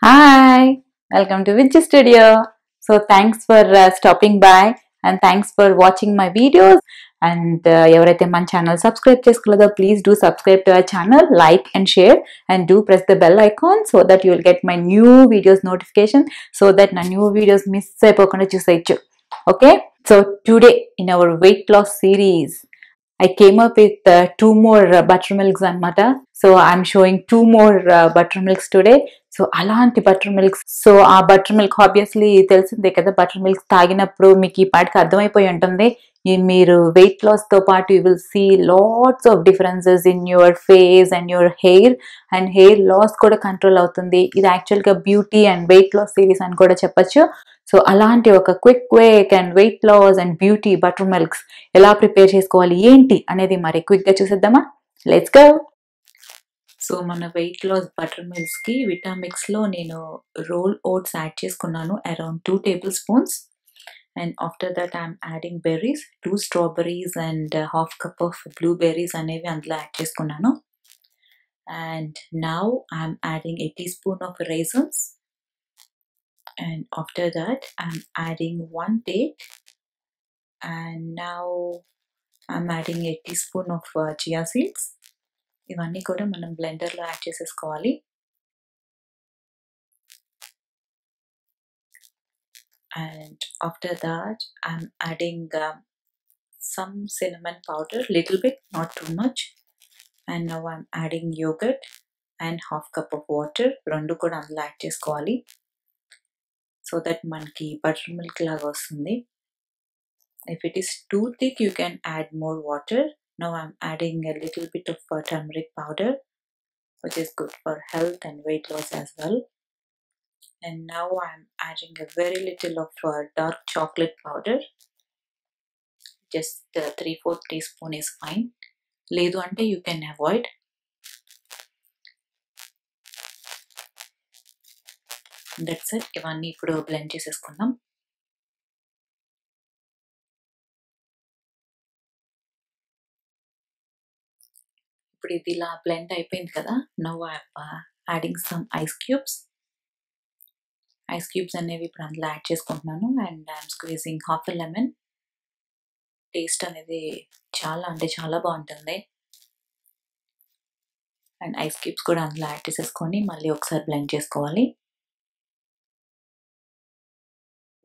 Hi, welcome to Vijay Studio. So thanks for stopping by and thanks for watching my videos. And ఎవరైతే మన channel subscribe చేసుకోలేదో please do subscribe to our channel, like and share and do press the bell icon so that you will get my new videos notification so that నా new videos miss అయిపోకుండా చూసేయచ్చు. Okay, so today in our weight loss series I came up with two more buttermilks anamata. So I'm showing two more buttermilks today. So అలాంటి buttermilks. So ఆ buttermilk obviously తెలిసిందే కదా, buttermilk తాగినప్పుడు మీకు ఈ పాటికి అర్థమైపోయి ఉంటుంది. మీరు వెయిట్ లాస్ తో పాటు you will see lots of differences in your face and your hair, and hair loss కూడా కంట్రోల్ అవుతుంది. ఇది యాక్చువల్గా beauty and weight loss series అని కూడా చెప్పచ్చు. సో అలాంటి ఒక quick wake and weight loss and beauty buttermilks ఎలా ప్రిపేర్ చేసుకోవాలి ఏంటి అనేది మరి క్విక్గా చూసేద్దామా? Let's go. సో మన వెయిట్ లాస్ బటర్ మిల్క్స్కి విటామిక్స్లో నేను రోల్ ఓట్స్ యాడ్ చేసుకున్నాను, around 2 tablespoons. And after that I'm adding berries, 2 strawberries and half cup of blueberries అనేవి అందులో యాడ్ చేసుకున్నాను. And now I'm adding a teaspoon of raisins. And after that I'm adding 1 date. And now I'm adding a teaspoon of chia seeds. ఇవన్నీ కూడా మనం బ్లెండర్లో add చేసేసుకోవాలి. And after that I'm adding some cinnamon powder, little bit, not too much. And now I'm adding yogurt and half cup of water. రెండు కూడా అందులో add చేసుకోవాలి so that మనకి butter milk లాగా వస్తుంది. If it is too thick you can add more water. Now I'm adding a little bit of turmeric powder, which is good for health and weight loss as well. And now I'm adding a very little of dark chocolate powder. Just 3/4 teaspoon is fine. Ledu ante you can avoid. That's it. ఇవన్నీ ఇప్పుడు blend చేసేసుకుందాం. ఇప్పుడు ఇది ఇలా blend అయిపోయింది కదా. Now I'm adding some ice cubes. Ice cubes అనేవి ఇప్పుడు అందులో యాడ్ చేసుకుంటున్నాను. And I'm squeezing half a lemon. Taste అనేది చాలా అంటే చాలా బాగుంటుంది. అండ్ ఐస్ క్యూబ్స్ కూడా అందులో యాడ్ చేసేసుకొని మళ్ళీ ఒకసారి బ్లెండ్ చేసుకోవాలి.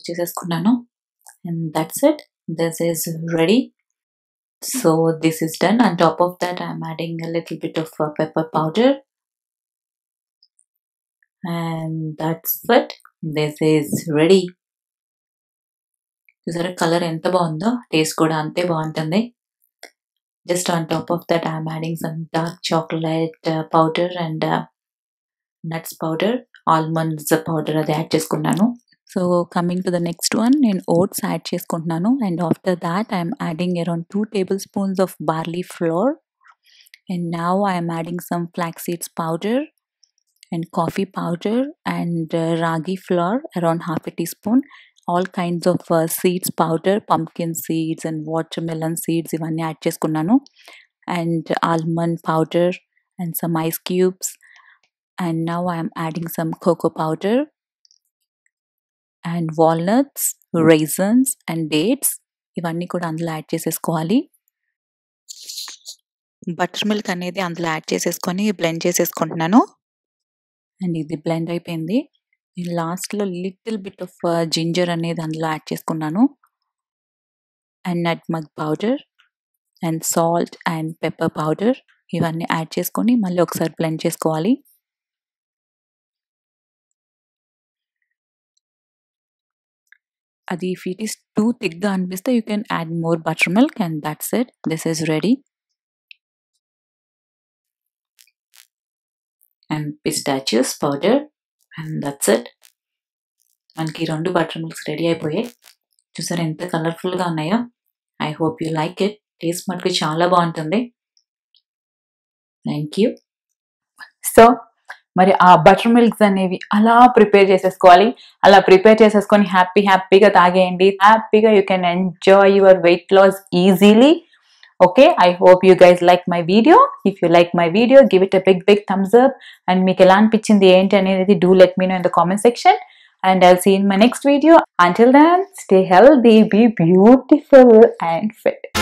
చేసేసుకున్నాను. And that's it. This is ready. So this is done. On top of that I'm adding a little bit of pepper powder. And that's it. This is ready. చూసారా colour ఎంత బాగుందో, taste కూడా అంతే బాగుంటుంది. Just on top of that I'm adding some dark chocolate powder and nuts powder, almonds powder అది add చేసుకున్నాను. So coming to the next one, నేను oats add చేసుకుంటున్నాను. And after that I'm adding around 2 tablespoons of barley flour. And now I'm adding some flax seeds powder and coffee powder and ragi flour, around half a teaspoon. All kinds of seeds powder, pumpkin seeds and watermelon seeds ఇవన్నీ add చేసుకున్నాను. And almond powder and some ice cubes. And now I'm adding some cocoa powder and walnuts, raisins and dates ఇవన్నీ కూడా అందులో add చేసేసుకోవాలి. Butter milk అనేది అందులో add చేసేసుకొని blend చేసేసుకుంటున్నాను. అండ్ ఇది బ్లెండ్ అయిపోయింది. నేను లాస్ట్లో లిటిల్ బిట్ ఆఫ్ జింజర్ అనేది అందులో యాడ్ చేసుకున్నాను. And nutmeg powder and salt and pepper powder ఇవన్నీ యాడ్ చేసుకొని మళ్ళీ ఒకసారి బ్లెండ్ చేసుకోవాలి. అది if it is too thickగా అనిపిస్తే you can add more buttermilk and that's it. This is ready. And pistachios powder and that's it. మనకి 2 butter milks ready అయిపోయాయి. చూసారా ఎంత కలర్ఫుల్గా ఉన్నాయో. I hope you like it. Taste మటుకు చాలా బాగుంటుంది. Thank you. సో మరి ఆ బటర్ మిల్క్స్ అనేవి అలా ప్రిపేర్ చేసేసుకోవాలి. అలా ప్రిపేర్ చేసేసుకొని హ్యాపీగా తాగేయండి. హ్యాపీగా you can enjoy your weight loss easily. Okay, I hope you guys like my video. If you like my video, give it a big thumbs up. And మీకు ఎలా అనిపించింది ఏంటి అనేది do let me know in the comment section. And I'll see you in my next video. Until then, stay healthy, be beautiful and fit.